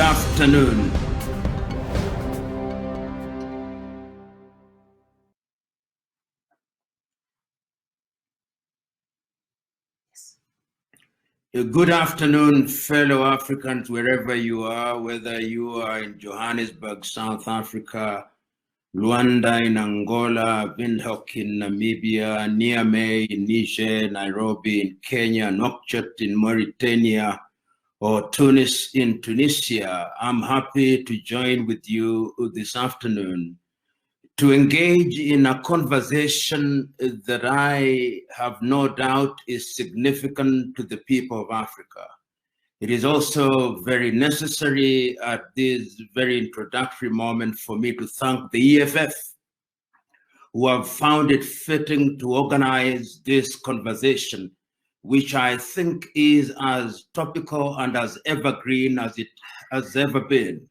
afternoon. Good afternoon, fellow Africans, wherever you are, whether you are in Johannesburg, South Africa, Luanda in Angola, Windhoek in Namibia, Niamey in Niger, Nairobi in Kenya, Nouakchott in Mauritania, or Tunis in Tunisia. I'm happy to join with you this afternoon to engage in a conversation that I have no doubt is significant to the people of Africa. It is also very necessary at this very introductory moment for me to thank the EFF, who have found it fitting to organize this conversation, which I think is as topical and as evergreen as it has ever been.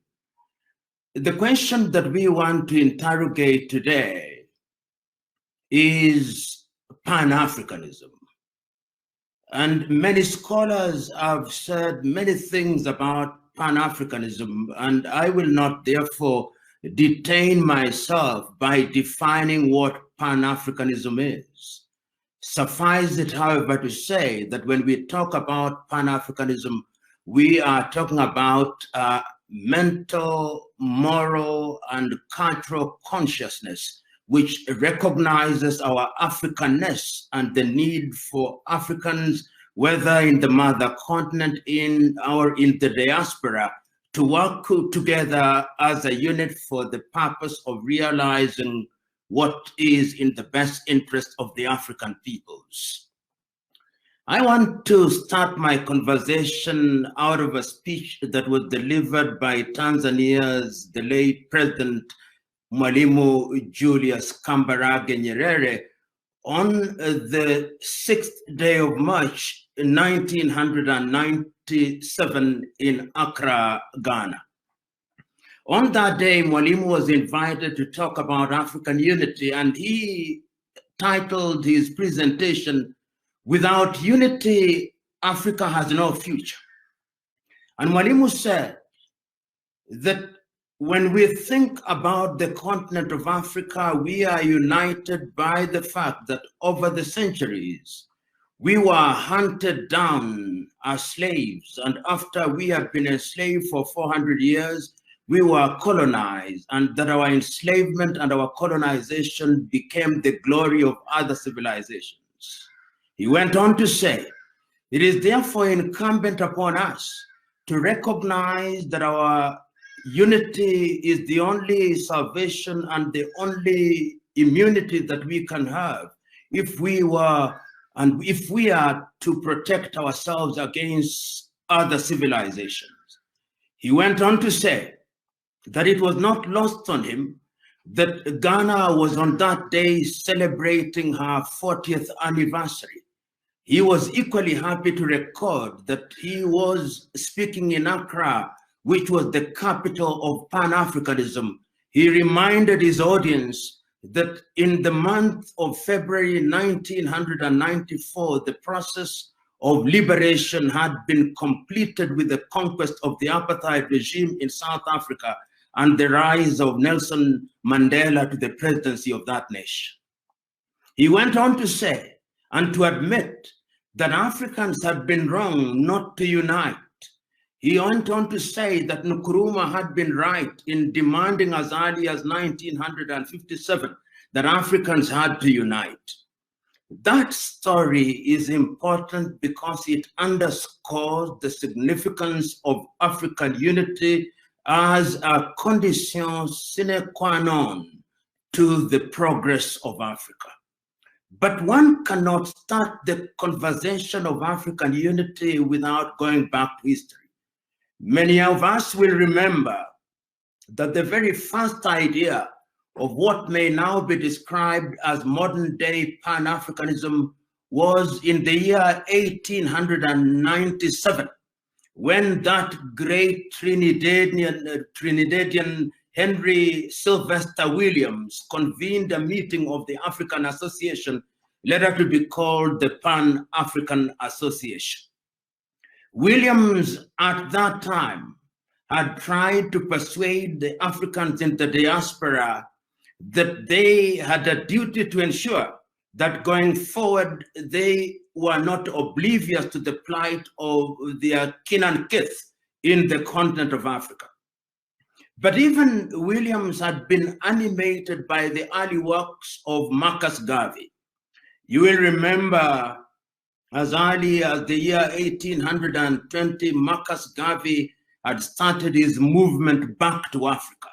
The question that we want to interrogate today is Pan Africanism. And many scholars have said many things about Pan Africanism, and I will not therefore detain myself by defining what Pan Africanism is. Suffice it, however, to say that when we talk about Pan Africanism, we are talking about mental, moral, and cultural consciousness, which recognizes our Africanness and the need for Africans, whether in the mother continent or in the diaspora, to work together as a unit for the purpose of realizing what is in the best interest of the African peoples. I want to start my conversation out of a speech that was delivered by Tanzania's the late President Mwalimu Julius Kambarage Nyerere on the 6th day of March 1997 in Accra, Ghana. On that day, Mwalimu was invited to talk about African unity, and he titled his presentation, "Without unity, Africa has no future." And Mwalimu said that when we think about the continent of Africa, we are united by the fact that over the centuries, we were hunted down as slaves. And after we had been enslaved for 400 years, we were colonized, and that our enslavement and our colonization became the glory of other civilizations. He went on to say, it is therefore incumbent upon us to recognize that our unity is the only salvation and the only immunity that we can have if we are to protect ourselves against other civilizations. He went on to say that it was not lost on him that Ghana was on that day celebrating her 40th anniversary. He was equally happy to record that he was speaking in Accra, which was the capital of Pan-Africanism. He reminded his audience that in the month of February 1994, the process of liberation had been completed with the conquest of the apartheid regime in South Africa and the rise of Nelson Mandela to the presidency of that nation. He went on to say and to admit that Africans had been wrong not to unite. He went on to say that Nkrumah had been right in demanding as early as 1957 that Africans had to unite. That story is important because it underscores the significance of African unity as a condition sine qua non to the progress of Africa. But one cannot start the conversation of African unity without going back to history. Many of us will remember that the very first idea of what may now be described as modern-day Pan-Africanism was in the year 1897, when that great Trinidadian Henry Sylvester Williams convened a meeting of the African Association, later to be called the Pan-African Association. Williams at that time had tried to persuade the Africans in the diaspora that they had a duty to ensure that going forward, they were not oblivious to the plight of their kin and kith in the continent of Africa. But even Williams had been animated by the early works of Marcus Garvey. You will remember as early as the year 1820, Marcus Garvey had started his movement back to Africa.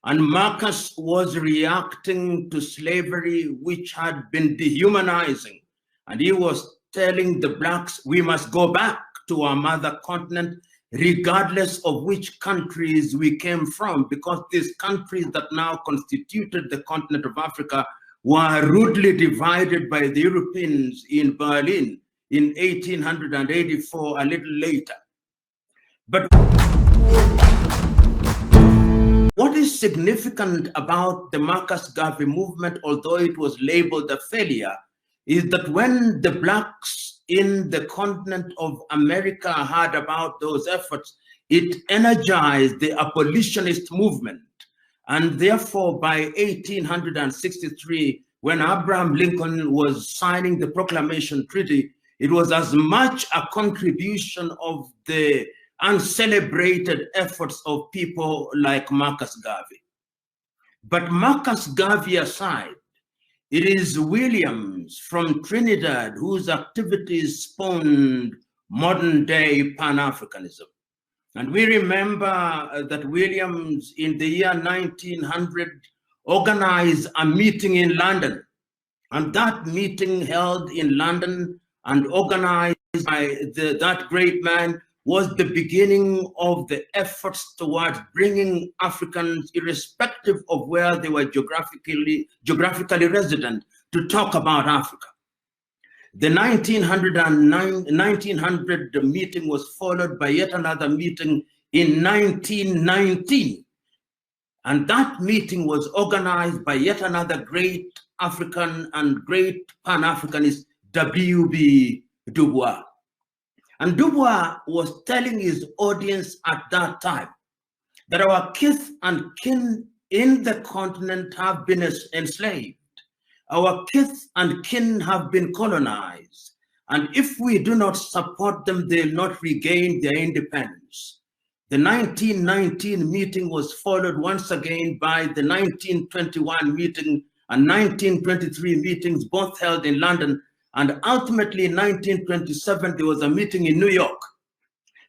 And Marcus was reacting to slavery, which had been dehumanizing. And he was telling the blacks, we must go back to our mother continent, regardless of which countries we came from, because these countries that now constituted the continent of Africa were rudely divided by the Europeans in Berlin in 1884, a little later. But what is significant about the Marcus Garvey movement, although it was labeled a failure, is that when the blacks in the continent of America heard about those efforts, it energized the abolitionist movement. And therefore, by 1863, when Abraham Lincoln was signing the Proclamation Treaty, it was as much a contribution of the uncelebrated efforts of people like Marcus Garvey. But Marcus Garvey aside, it is Williams from Trinidad whose activities spawned modern-day Pan Africanism. And we remember that Williams in the year 1900 organized a meeting in London. And that meeting held in London and organized by that great man was the beginning of the efforts towards bringing Africans, irrespective of where they were geographically resident, to talk about Africa. The 1900 meeting was followed by yet another meeting in 1919. And that meeting was organized by yet another great African and great Pan-Africanist, W.B. Du Bois. And Du Bois was telling his audience at that time that our kith and kin in the continent have been enslaved. Our kith and kin have been colonized. And if we do not support them, they'll not regain their independence. The 1919 meeting was followed once again by the 1921 meeting and 1923 meetings, both held in London. And ultimately, in 1927, there was a meeting in New York.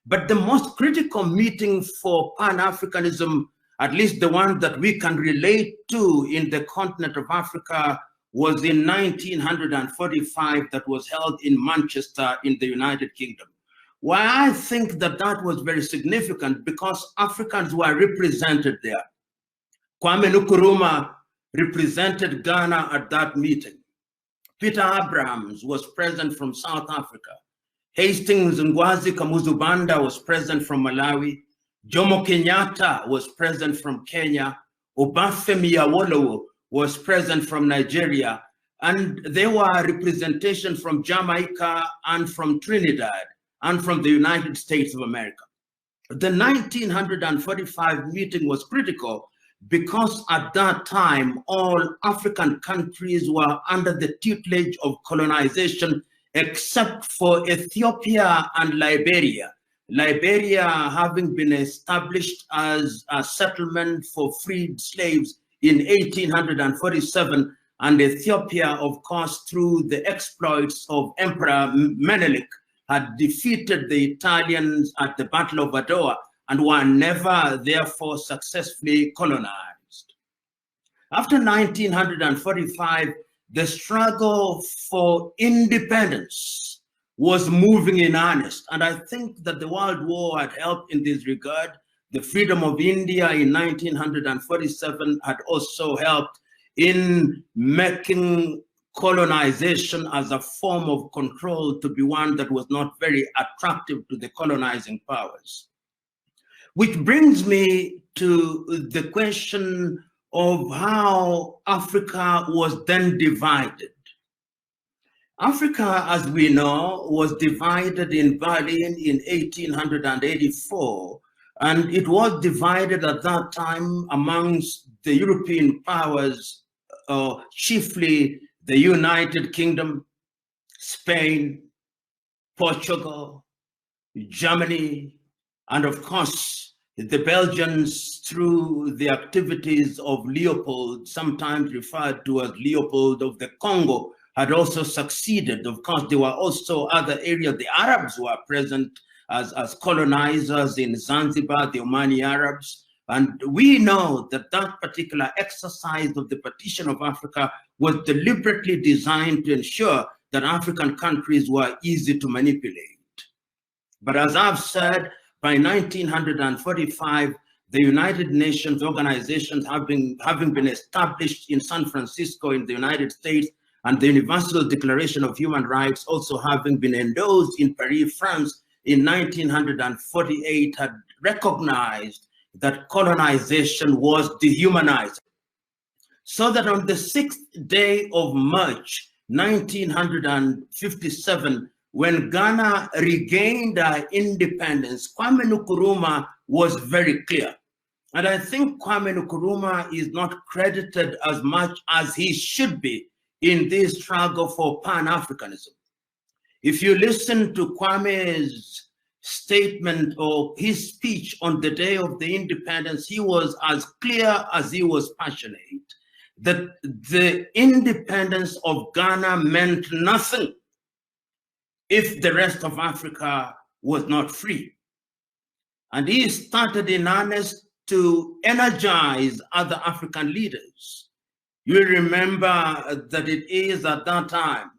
But the most critical meeting for Pan-Africanism, at least the one that we can relate to in the continent of Africa, was in 1945 that was held in Manchester in the United Kingdom. Why I think that that was very significant, because Africans were represented there. Kwame Nkrumah represented Ghana at that meeting. Peter Abrahams was present from South Africa. Hastings Ngwazi Kamuzubanda was present from Malawi. Jomo Kenyatta was present from Kenya. Obafemi Awolowo was present from Nigeria. And there were representation from Jamaica and from Trinidad and from the United States of America. The 1945 meeting was critical because at that time, all African countries were under the tutelage of colonization, except for Ethiopia and Liberia. Liberia having been established as a settlement for freed slaves in 1847, and Ethiopia, of course, through the exploits of Emperor Menelik, had defeated the Italians at the Battle of Adwa and were never, therefore, successfully colonized. After 1945, the struggle for independence was moving in earnest. And I think that the World War had helped in this regard. The freedom of India in 1947 had also helped in making colonization as a form of control to be one that was not very attractive to the colonizing powers. Which brings me to the question of how Africa was then divided. Africa, as we know, was divided in Berlin in 1884 And it was divided at that time amongst the European powers, chiefly the United Kingdom, Spain, Portugal, Germany, and of course, the Belgians through the activities of Leopold, sometimes referred to as Leopold of the Congo, had also succeeded. Of course, there were also other areas. The Arabs were present as colonizers in Zanzibar, the Omani Arabs. And we know that that particular exercise of the partition of Africa was deliberately designed to ensure that African countries were easy to manipulate. But as I've said, by 1945, the United Nations organizations having been established in San Francisco in the United States, and the Universal Declaration of Human Rights also having been endorsed in Paris, France in 1948, had recognized that colonization was dehumanizing. So that on the 6th day of March, 1957, when Ghana regained our independence, Kwame Nkrumah was very clear. And I think Kwame Nkrumah is not credited as much as he should be in this struggle for Pan Africanism. If you listen to Kwame's statement or his speech on the day of the independence, he was as clear as he was passionate that the independence of Ghana meant nothing if the rest of Africa was not free. And he started in earnest to energize other African leaders. You remember that it is at that time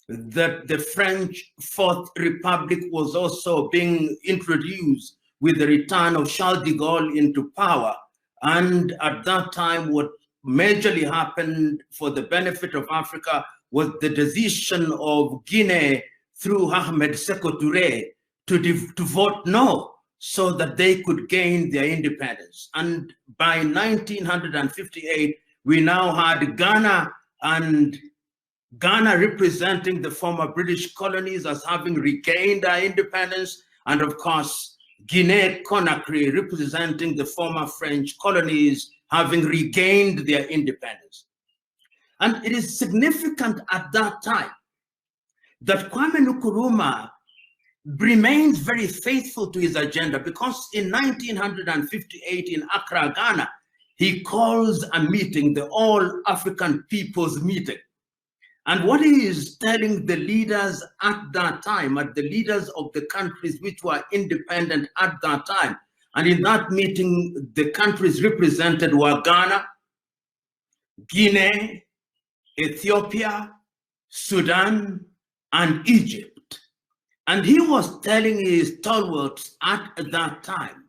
that the French Fourth Republic was also being introduced with the return of Charles de Gaulle into power. And at that time, what majorly happened for the benefit of Africa was the decision of Guinea through Ahmed Sékou Touré to vote no, so that they could gain their independence. And by 1958, we now had Ghana, and Ghana representing the former British colonies as having regained our independence, and of course, Guinea-Conakry representing the former French colonies having regained their independence. And it is significant at that time that Kwame Nkrumah remains very faithful to his agenda, because in 1958 in Accra, Ghana, he calls a meeting, the All African People's Meeting. And what he is telling the leaders at that time, the leaders of the countries which were independent at that time, and in that meeting, the countries represented were Ghana, Guinea, Ethiopia, Sudan, and Egypt. And he was telling his stalwarts at that time,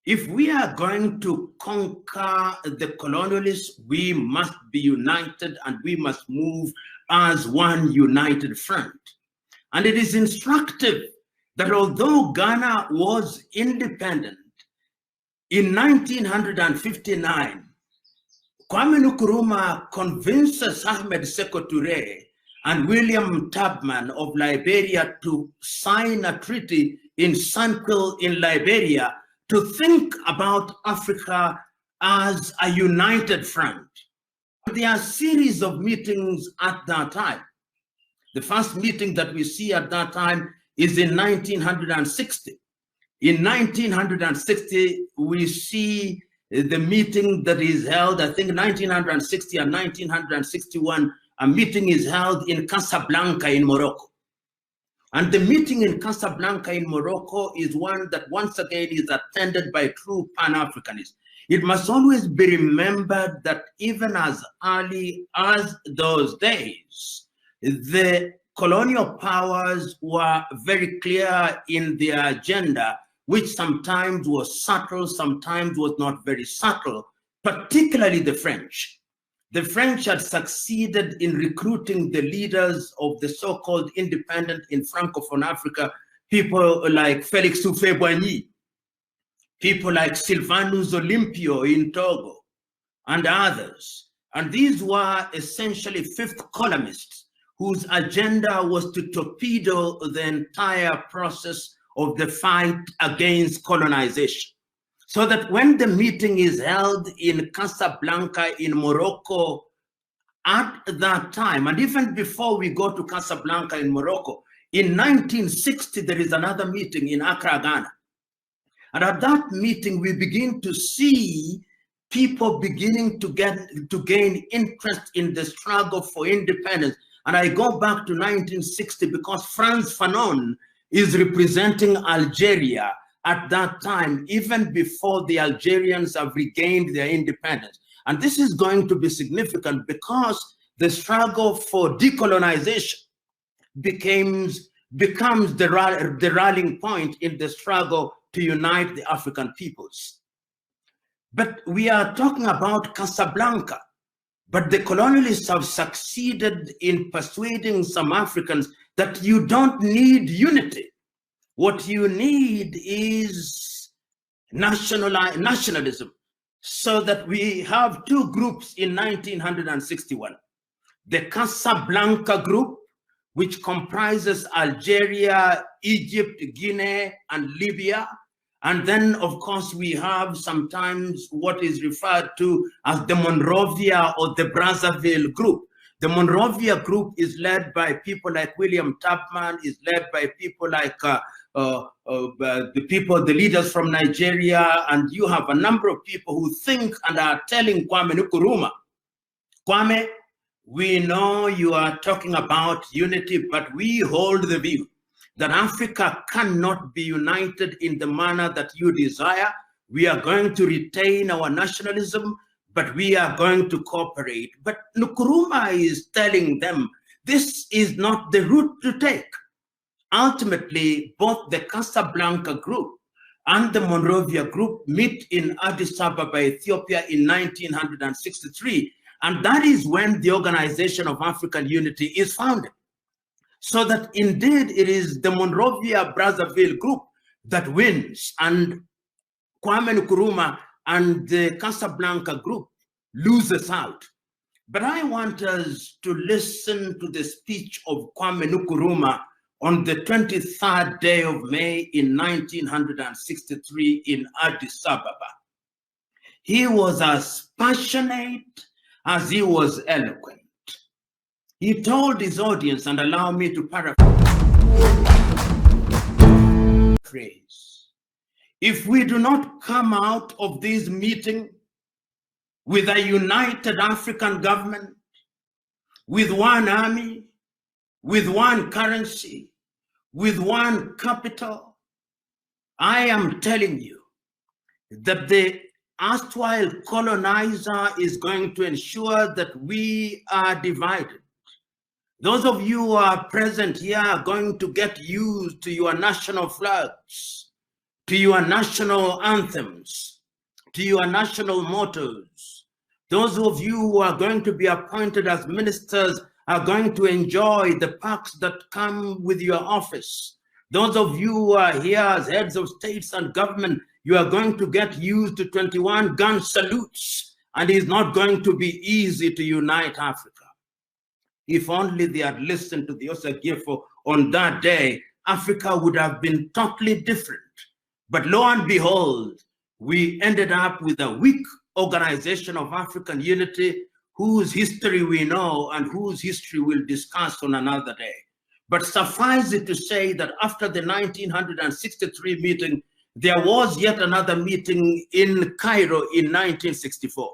if we are going to conquer the colonialists, we must be united and we must move as one united front. And it is instructive that although Ghana was independent, in 1959, Kwame Nkrumah convinces Ahmed Sékou Touré and William Tubman of Liberia to sign a treaty in Sanquil in Liberia to think about Africa as a united front. There are a series of meetings at that time. The first meeting that we see at that time is in 1960. In 1960, we see the meeting that is held, I think 1960 and 1961, a meeting is held in Casablanca in Morocco. And the meeting in Casablanca in Morocco is one that once again is attended by true Pan-Africanists. It must always be remembered that even as early as those days, the colonial powers were very clear in their agenda, which sometimes was subtle, sometimes was not very subtle, particularly the French. The French had succeeded in recruiting the leaders of the so-called independent in Francophone Africa, people like Félix Houphouët-Boigny, people like Sylvanus Olympio in Togo, and others. And these were essentially fifth columnists whose agenda was to torpedo the entire process of the fight against colonization. So that when the meeting is held in Casablanca in Morocco, at that time, and even before we go to Casablanca in Morocco, in 1960, there is another meeting in Accra, Ghana. And at that meeting, we begin to see people beginning to gain interest in the struggle for independence. And I go back to 1960 because Frantz Fanon is representing Algeria at that time, even before the Algerians have regained their independence. And this is going to be significant because the struggle for decolonization becomes the rallying point in the struggle to unite the African peoples. But we are talking about Casablanca, but the colonialists have succeeded in persuading some Africans that you don't need unity. What you need is nationalism. So that we have two groups in 1961. The Casablanca group, which comprises Algeria, Egypt, Guinea, and Libya. And then, of course, we have sometimes what is referred to as the Monrovia or the Brazzaville group. The Monrovia group is led by people like William Tubman, is led by people like the leaders from Nigeria, and you have a number of people who think and are telling Kwame Nkrumah, Kwame, we know you are talking about unity, but we hold the view that Africa cannot be united in the manner that you desire. We are going to retain our nationalism, but we are going to cooperate. But Nkrumah is telling them this is not the route to take. Ultimately, both the Casablanca group and the Monrovia group meet in Addis Ababa, Ethiopia in 1963. And that is when the Organization of African Unity is founded. So that indeed it is the Monrovia Brazzaville group that wins, and Kwame Nkrumah and the Casablanca group loses out. But I want us to listen to the speech of Kwame Nkrumah on the 23rd day of May in 1963 in Addis Ababa. He was as passionate as he was eloquent. He told his audience, and allow me to paraphrase, if we do not come out of this meeting with a united African government, with one army, with one currency, with one capital, I am telling you that the erstwhile colonizer is going to ensure that we are divided. Those of you who are present here are going to get used to your national flags, to your national anthems, to your national mottos. Those of you who are going to be appointed as ministers are going to enjoy the perks that come with your office. Those of you who are here as heads of states and government, you are going to get used to 21 gun salutes, and it's not going to be easy to unite Africa. If only they had listened to the Osagifo on that day, Africa would have been totally different. But lo and behold, we ended up with a weak Organization of African Unity, whose history we know and whose history we'll discuss on another day. But suffice it to say that after the 1963 meeting, there was yet another meeting in Cairo in 1964.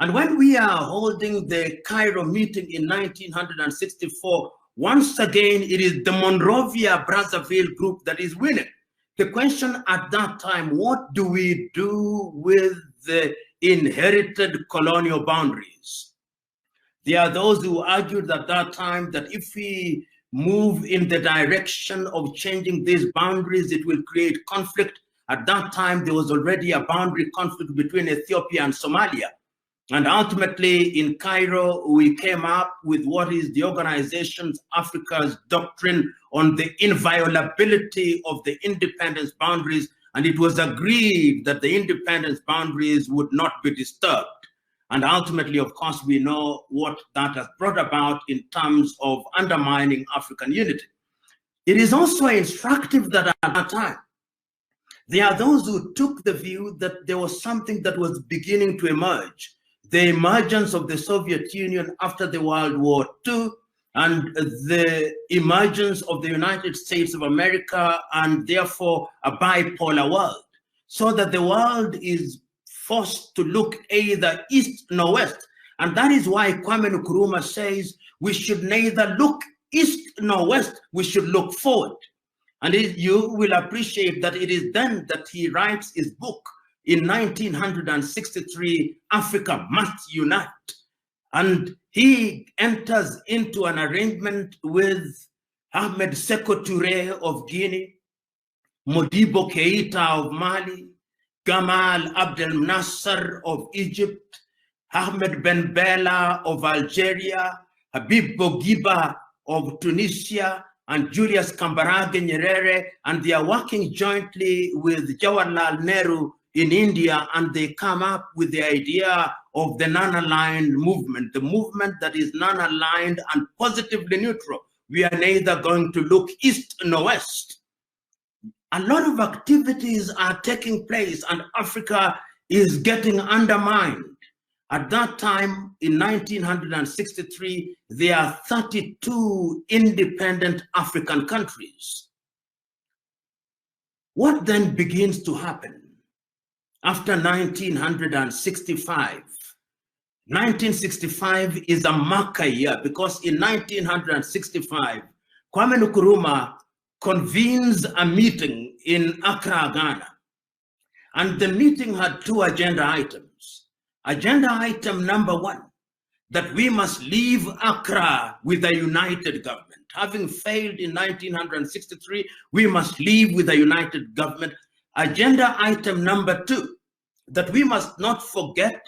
And when we are holding the Cairo meeting in 1964, once again, it is the Monrovia Brazzaville group that is winning. The question at that time, what do we do with the inherited colonial boundaries? There are those who argued at that time that if we move in the direction of changing these boundaries, it will create conflict. At that time, there was already a boundary conflict between Ethiopia and Somalia. And ultimately, in Cairo, we came up with what is the Organization Africa's doctrine on the inviolability of the independence boundaries. And it was agreed that the independence boundaries would not be disturbed. And ultimately, of course, we know what that has brought about in terms of undermining African unity. It is also instructive that at that time, There are those who took the view that there was something that was beginning to emerge. The emergence of the Soviet Union after the World War II, and the emergence of the United States of America, and therefore a bipolar world, so that the world is forced to look either east nor west. And that is why Kwame Nkrumah says we should neither look east nor west, we should look forward. And you will appreciate that it is then that he writes his book in 1963, Africa Must Unite. And he enters into an arrangement with Ahmed Sékou Touré of Guinea, Modibo Keïta of Mali, Gamal Abdel Nasser of Egypt, Ahmed Ben Bella of Algeria, Habib Bourguiba of Tunisia, and Julius Kambarage Nyerere, and they are working jointly with Jawaharlal Nehru in India, and they come up with the idea of the non-aligned movement, the movement that is non-aligned and positively neutral. We are neither going to look east nor west. A lot of activities are taking place, and Africa is getting undermined. At that time, in 1963, there are 32 independent African countries. What then begins to happen after 1965? 1965 is a marker year, because in 1965, Kwame Nkrumah convenes a meeting in Accra, Ghana. And the meeting had two agenda items. Agenda item number one, that we must leave Accra with a united government. Having failed in 1963, we must leave with a united government. Agenda item number two, that we must not forget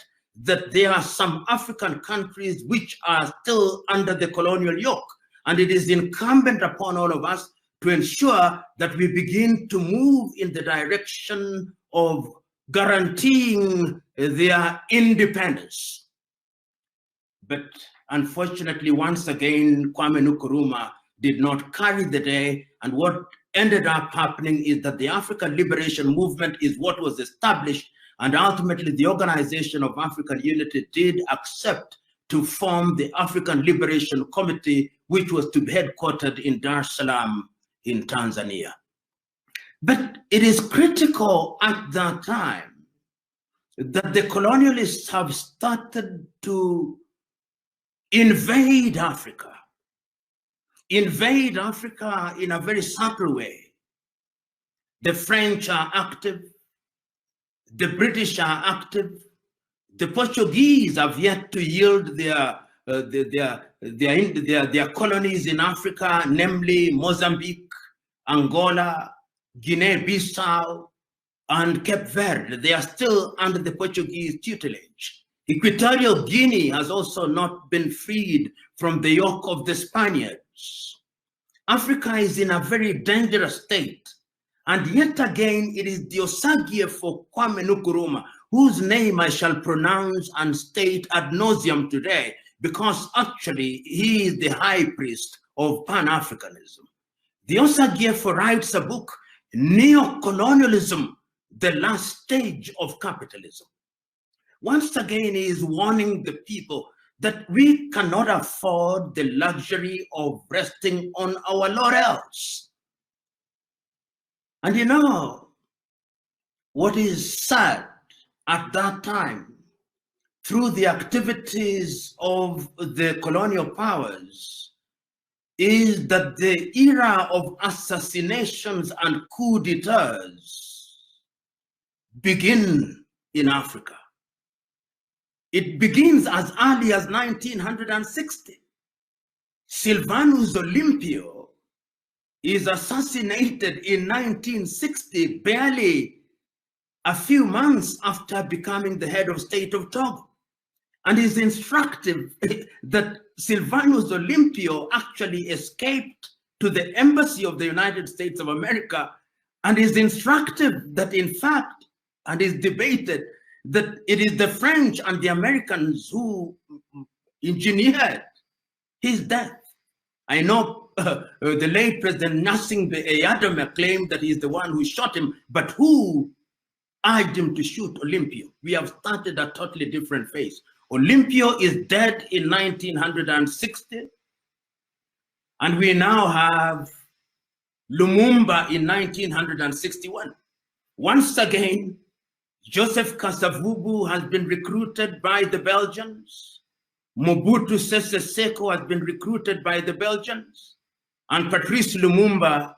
that there are some African countries which are still under the colonial yoke. And it is incumbent upon all of us to ensure that we begin to move in the direction of guaranteeing their independence. But unfortunately, once again, Kwame Nkrumah did not carry the day, and what ended up happening is that the African Liberation Movement is what was established, and ultimately the Organization of African Unity did accept to form the African Liberation Committee, which was to be headquartered in Dar es Salaam in Tanzania. But it is critical at that time that the colonialists have started to invade Africa in a very subtle way. The French are active, the British are active, the Portuguese have yet to yield their colonies in Africa, namely Mozambique, Angola, Guinea-Bissau, and Cape Verde. They are still under the Portuguese tutelage. Equatorial Guinea has also not been freed from the yoke of the Spaniards. Africa is in a very dangerous state. And yet again, it is the Osagie for Kwame Nkrumah, whose name I shall pronounce and state ad nauseum today, because actually he is the high priest of Pan Africanism. The Osagie writes a book, Neo-Colonialism, the Last Stage of Capitalism. Once again, he is warning the people that we cannot afford the luxury of resting on our laurels. And you know, what is sad at that time, through the activities of the colonial powers, is that the era of assassinations and coup d'etats begin in Africa. It begins as early as 1960. Silvanus Olympio is assassinated in 1960, barely a few months after becoming the head of state of Togo. And it's instructive that Silvanus Olympio actually escaped to the embassy of the United States of America, and is instructive that in fact, and is debated, that it is the French and the Americans who engineered his death. I know the late President Nasingbe Eyadome claimed that he's the one who shot him, but who urged him to shoot Olympio? We have started a totally different phase. Olympio is dead in 1960, and we now have Lumumba in 1961. Once again, Joseph Kasavubu has been recruited by the Belgians. Mobutu Sese Seko has been recruited by the Belgians. And Patrice Lumumba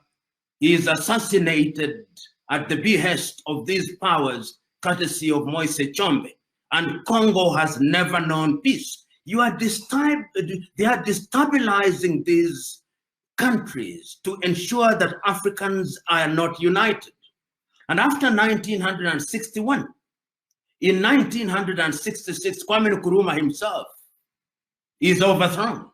is assassinated at the behest of these powers, courtesy of Moise Chombe. And Congo has never known peace. They are destabilizing these countries to ensure that Africans are not united. And after 1961, in 1966, Kwame Nkrumah himself is overthrown.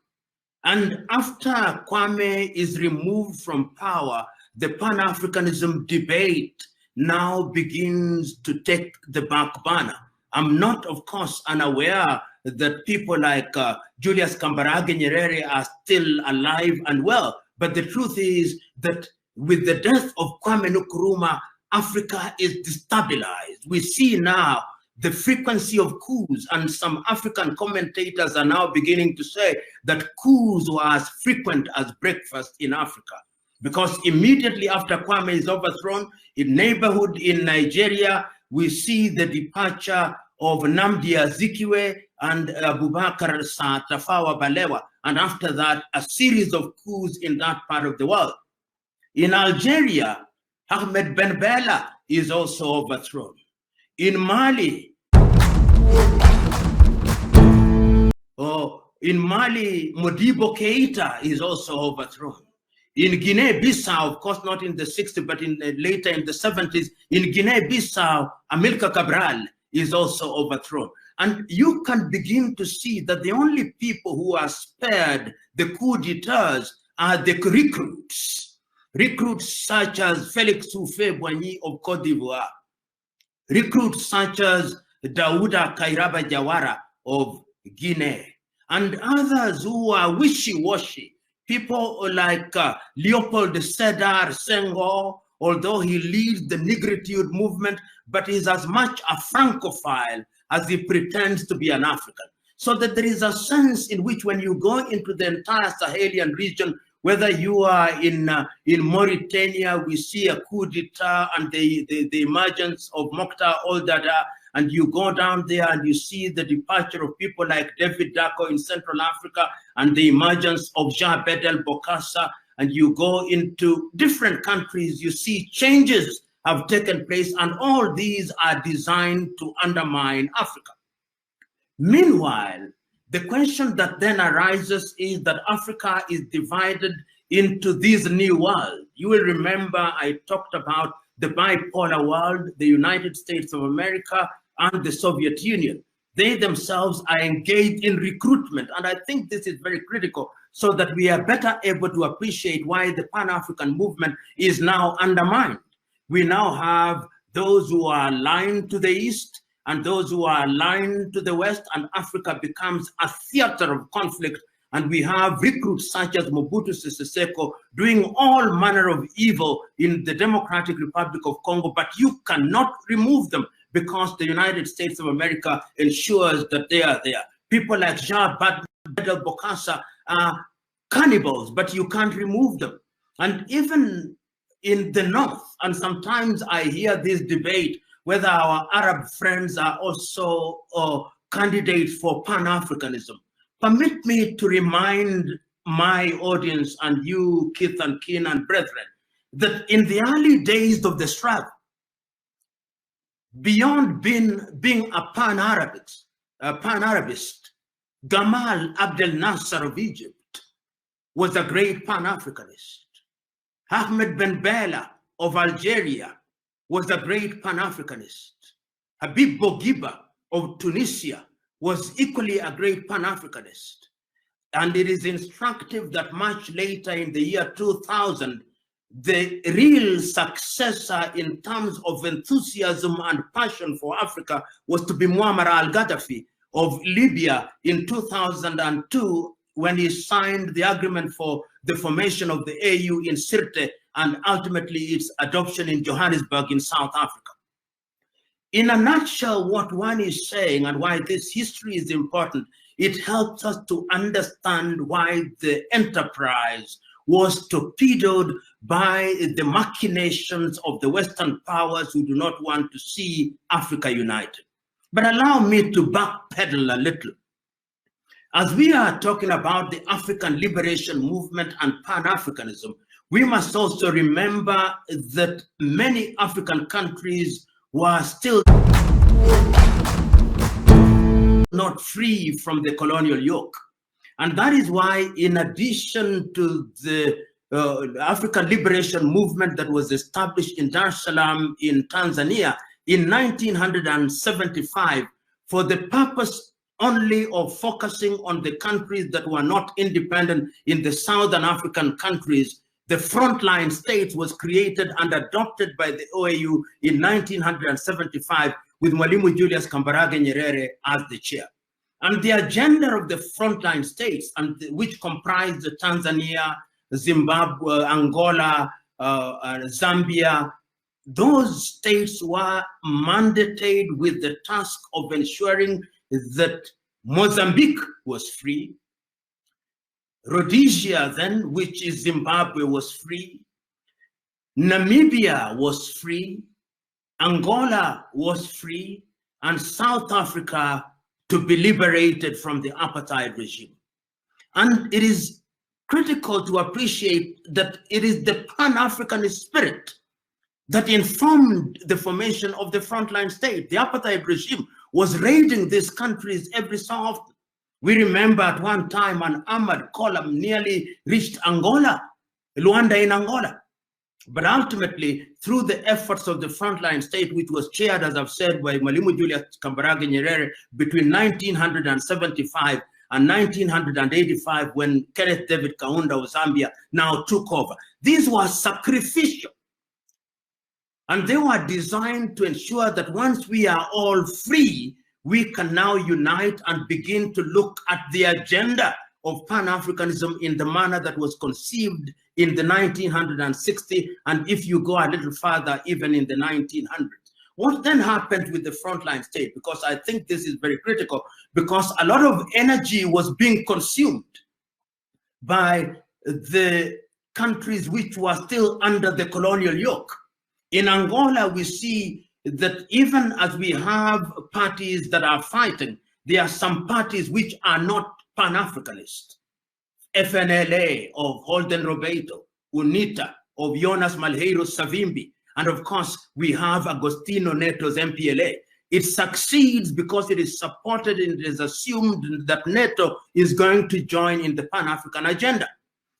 And after Kwame is removed from power, the Pan Africanism debate now begins to take the back burner. I'm not, of course, unaware that people like Julius Kambarage Nyerere are still alive and well. But the truth is that with the death of Kwame Nkrumah, Africa is destabilized. We see now the frequency of coups, and some African commentators are now beginning to say that coups were as frequent as breakfast in Africa. Because immediately after Kwame is overthrown, in neighborhood in Nigeria, we see the departure of Nnamdi Azikiwe and Abubakar Tafawa Balewa. And after that, a series of coups in that part of the world. In Algeria, Ahmed Ben Bella is also overthrown. In Mali, Modibo Keita is also overthrown. In Guinea-Bissau, of course not in the 60s, but later in the 70s, in Guinea-Bissau, Amilcar Cabral is also overthrown. And you can begin to see that the only people who are spared the coup d'etats are the recruits. Recruits such as Felix Houphouët-Boigny of Cote d'Ivoire. Recruits such as Daouda Kairaba Jawara of Guinea. And others who are wishy-washy. People like Leopold Sédar Senghor, although he leads the Negritude movement, but is as much a Francophile as he pretends to be an African. So that there is a sense in which when you go into the entire Sahelian region, whether you are in Mauritania, we see a coup d'etat and the emergence of Mokhtar Ould-Daddah, and you go down there and you see the departure of people like David Dacko in Central Africa and the emergence of Jean Bedel Bokassa, and you go into different countries, you see changes have taken place, and all these are designed to undermine Africa. Meanwhile, the question that then arises is that Africa is divided into this new world. You will remember I talked about the bipolar world, the United States of America and the Soviet Union. They themselves are engaged in recruitment. And I think this is very critical so that we are better able to appreciate why the Pan-African movement is now undermined. We now have those who are aligned to the East and those who are aligned to the West, and Africa becomes a theater of conflict. And we have recruits such as Mobutu Sese Seko doing all manner of evil in the Democratic Republic of Congo, but you cannot remove them because the United States of America ensures that they are there. People like Jean Bedel Bokassa are cannibals, but you can't remove them. And even in the North, and sometimes I hear this debate whether our Arab friends are also candidates for Pan-Africanism. Permit me to remind my audience and you, Kith and Kin and brethren, that in the early days of the struggle, beyond being a Pan-Arabist, Gamal Abdel Nasser of Egypt was a great Pan-Africanist. Ahmed Ben Bella of Algeria was a great Pan-Africanist. Habib Bourguiba of Tunisia was equally a great Pan-Africanist. And it is instructive that much later in the year 2000, the real successor in terms of enthusiasm and passion for Africa was to be Muammar al-Gaddafi of Libya in 2002, when he signed the agreement for the formation of the AU in Sirte and ultimately its adoption in Johannesburg in South Africa. In a nutshell, what one is saying and why this history is important, it helps us to understand why the enterprise was torpedoed by the machinations of the Western powers who do not want to see Africa united. But allow me to backpedal a little. As we are talking about the African liberation movement and Pan-Africanism, we must also remember that many African countries were still not free from the colonial yoke. And that is why, in addition to the African liberation movement that was established in Dar es Salaam in Tanzania in 1975, for the purpose only of focusing on the countries that were not independent in the Southern African countries, the frontline states was created and adopted by the OAU in 1975 with Mwalimu Julius Kambarage Nyerere as the chair. And the agenda of the frontline states, and which comprised Tanzania, Zimbabwe, Angola, Zambia, those states were mandated with the task of ensuring that Mozambique was free, Rhodesia then, which is Zimbabwe, was free, Namibia was free, Angola was free, and South Africa to be liberated from the apartheid regime. And it is critical to appreciate that it is the Pan-Africanist spirit that informed the formation of the frontline state. The apartheid regime was raiding these countries every so often. We remember at one time an armored column nearly reached Angola, Luanda in Angola. But ultimately, through the efforts of the frontline state, which was chaired, as I've said, by Mwalimu Julius Kambarage Nyerere between 1975 and 1985, when Kenneth David Kaunda of Zambia now took over. These were sacrificial. And they were designed to ensure that once we are all free, we can now unite and begin to look at the agenda of Pan-Africanism in the manner that was conceived in the 1960s, and if you go a little further, even in the 1900s. What then happened with the frontline state? Because I think this is very critical, because a lot of energy was being consumed by the countries which were still under the colonial yoke. In Angola, we see that even as we have parties that are fighting, there are some parties which are not Pan-Africanist. FNLA of Holden Roberto, UNITA of Jonas Malheiro Savimbi, and of course we have Agostino Neto's MPLA. It succeeds because it is supported and it is assumed that Neto is going to join in the Pan-African agenda.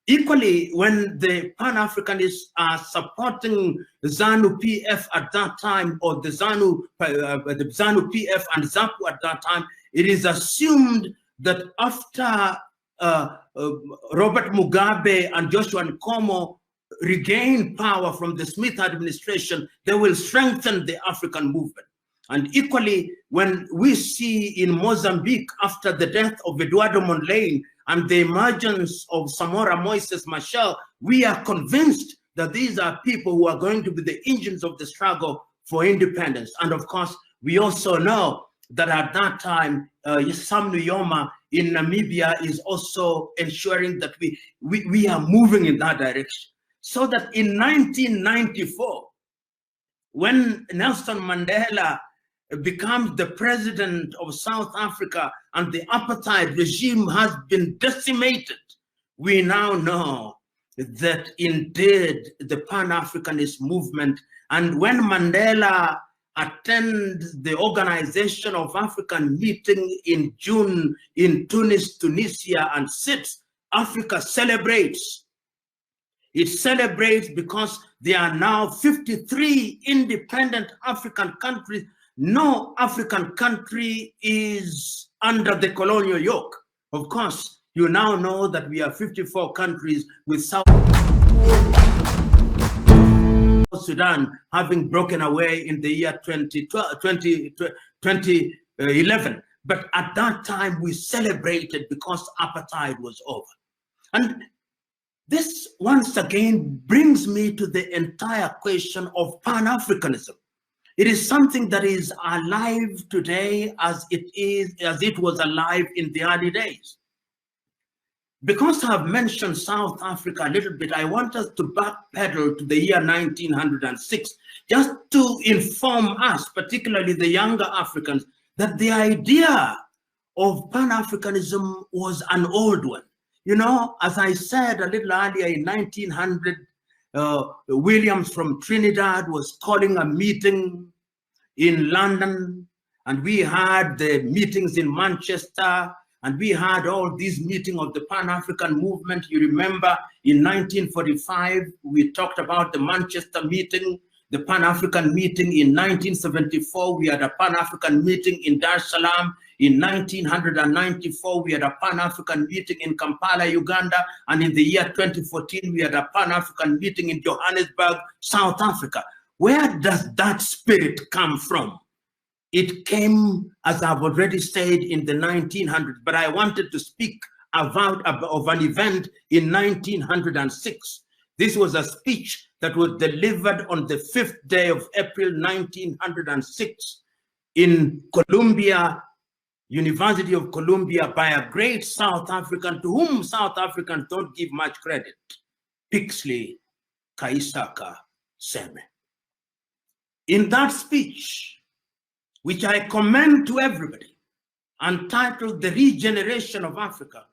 Equally, when the Pan-Africanists are supporting ZANU-PF at that time, or the ZANU-PF and ZAPU at that time, it is assumed that after Robert Mugabe and Joshua Nkomo regain power from the Smith administration, they will strengthen the African movement. And equally, when we see in Mozambique, after the death of Eduardo Mondlane and the emergence of Samora Moises Machel, we are convinced that these are people who are going to be the engines of the struggle for independence. And of course, we also know that at that time, Sam Nujoma in Namibia is also ensuring that we are moving in that direction. So that in 1994, when Nelson Mandela becomes the president of South Africa and the apartheid regime has been decimated, we now know that indeed the Pan-Africanist movement, and when Mandela attends the Organization of African meeting in June in Tunis, Tunisia, and sits, Africa celebrates. It celebrates because there are now 53 independent African countries. No African country is under the colonial yoke. Of course, you now know that we are 54 countries, with South Sudan having broken away in the year 2011. But at that time, we celebrated because apartheid was over. And This once again brings me to the entire question of Pan-Africanism. It is something that is alive today as it was alive in the early days. Because I've mentioned South Africa a little bit, I want us to backpedal to the year 1906, just to inform us, particularly the younger Africans, that the idea of Pan-Africanism was an old one. You know, as I said a little earlier, in 1900, Williams from Trinidad was calling a meeting in London, and we had the meetings in Manchester, and we had all these meetings of the Pan-African movement. You remember in 1945, we talked about the Manchester meeting, the Pan-African meeting. In 1974, we had a Pan-African meeting in Dar es Salaam. In 1994, we had a Pan-African meeting in Kampala, Uganda. And in the year 2014, we had a Pan-African meeting in Johannesburg, South Africa. Where does that spirit come from? It came, as I've already said, in the 1900s, but I wanted to speak about an event in 1906. This was a speech that was delivered on the 5th day of April 1906 in Columbia, University of Columbia, by a great South African to whom South Africans don't give much credit, Pixley Kaisaka Seme. In that speech, which I commend to everybody, entitled The Regeneration of Africa,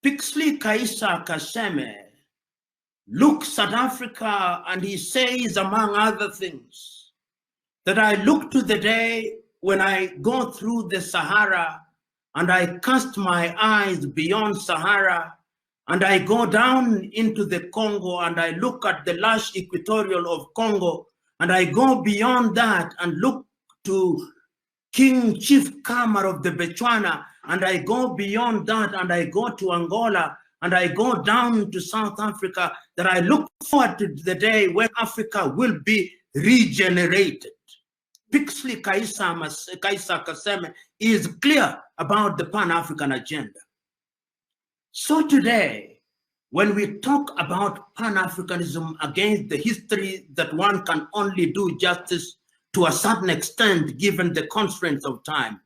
Pixley Kaisaka Seme looks at Africa and he says, among other things, that I look to the day when I go through the Sahara and I cast my eyes beyond Sahara and I go down into the Congo and I look at the lush equatorial of Congo and I go beyond that and look to King Chief Kamar of the Botswana, and I go beyond that and I go to Angola and I go down to South Africa, that I look forward to the day when Africa will be regenerated. Pixley Kaisaka Seme is clear about the Pan-African agenda. So today, when we talk about Pan-Africanism against the history that one can only do justice to a certain extent, given the constraints of time,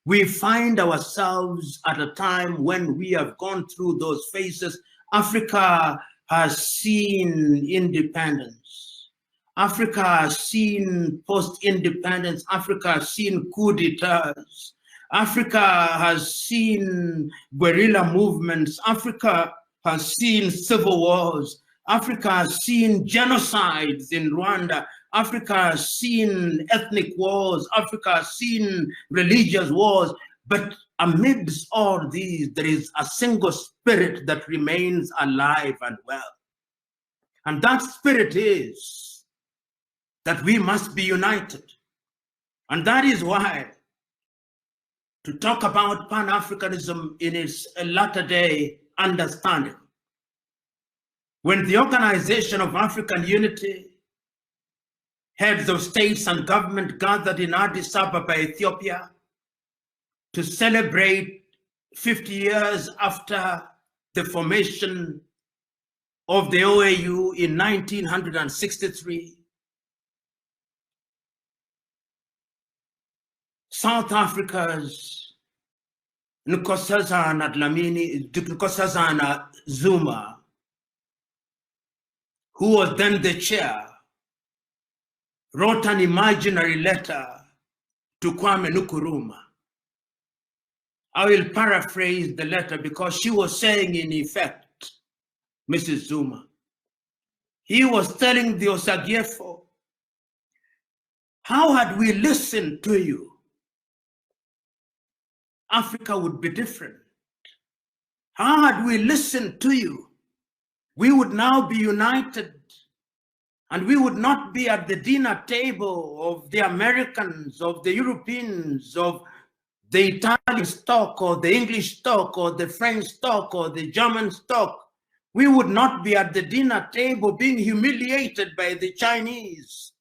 we find ourselves at a time when we have gone through those phases. Africa has seen independence. Africa has seen post-independence. Africa has seen coup d'etats. Africa has seen guerrilla movements. Africa has seen civil wars. Africa has seen genocides in Rwanda. Africa has seen ethnic wars. Africa has seen religious wars. But amidst all these, there is a single spirit that remains alive and well. And that spirit is that we must be united. And that is why, to talk about Pan-Africanism in its latter-day understanding, when the Organization of African Unity, heads of states and government gathered in Addis Ababa, Ethiopia, to celebrate 50 years after the formation of the OAU in 1963, South Africa's Nkosazana Dlamini, Nkosazana Zuma, who was then the chair, wrote an imaginary letter to Kwame Nkrumah. I will paraphrase the letter because she was saying, in effect, Mrs. Zuma, he was telling the Osagyefo, how had we listened to you, Africa would be different. How had we listened to you, we would now be united. And we would not be at the dinner table of the Americans, of the Europeans, of the Italian stock, or the English stock, or the French stock, or the German stock. We would not be at the dinner table being humiliated by the Chinese